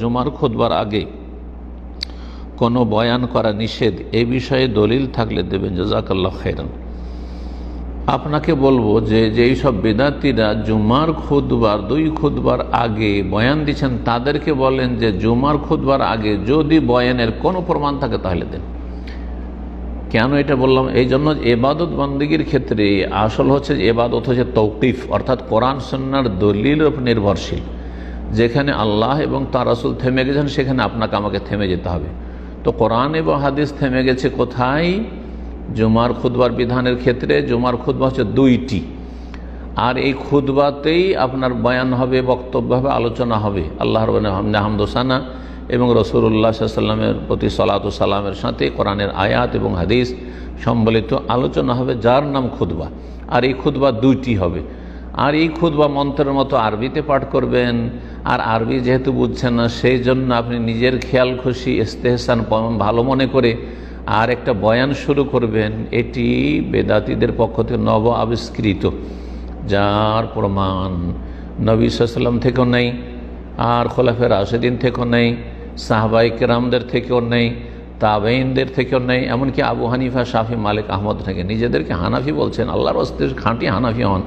জুমার খুতবার আগে কোনো বয়ান করা নিষেধ, এ বিষয়ে দলিল থাকলে দেবেন। জাযাকাল্লাহ খাইরান। আপনাকে বলবো যে যেই সব বেদাতীরা জুমার খুতবার 2 খুতবার আগে বয়ান দিচ্ছেন, তাদেরকে বলেন যে জুমার খুতবার আগে যদি বয়ানের কোনো প্রমাণ থাকে তাহলে দেন। কেন এটা বললাম? এই জন্য ইবাদত বন্দেগীর ক্ষেত্রে আসল হচ্ছে ইবাদত হচ্ছে তৌকিফ, অর্থাৎ কোরআন সুন্নাহর দলিলের উপর নির্ভরশীল। যেখানে আল্লাহ এবং তার রাসূল থেমে গেছেন সেখানে আপনাকে আমাকে থেমে যেতে হবে। তো কোরআন এবং হাদিস থেমে গেছে কোথায়? জুমার খুতবার বিধানের ক্ষেত্রে। জুমার খুতবা হচ্ছে 2টি, আর এই খুতবাতেই আপনার বয়ান হবে, বক্তব্য হবে, আলোচনা হবে আল্লাহর হামদোসানা এবং রাসূলুল্লাহ সাল্লাল্লাহু আলাইহি ওয়াসাল্লামের প্রতি সালাত ও সালামের সাথে কোরআনের আয়াত এবং হাদিস সম্বলিত আলোচনা হবে, যার নাম খুতবা। আর এই খুতবা 2টি হবে। আর এই খুতবা মন্ত্রের মতো আরবিতে পাঠ করবেন। আর আরবি যেহেতু বুঝছেন না, সেই জন্য আপনি নিজের খেয়াল খুশি ইস্তেহসান ভালো মনে করে আর একটা বয়ান শুরু করবেন। এটি বেদাতীদের পক্ষ থেকে নব আবিষ্কৃত, যার প্রমাণ নবী সাল্লাল্লাহু আলাইহি ওয়াসাল্লাম থেকেও নেই, আর খোলাফায়ে রাশিদিন থেকেও নেই, সাহাবায়ে কেরামদের থেকেও নেই, তাবেঈনদের থেকেও নেই, এমনকি আবু হানিফা, শাফি, মালিক, আহমদ থেকে নিজেদেরকে হানাফি বলছেন। আল্লাহর রাস্তে খাঁটি হানাফি হন।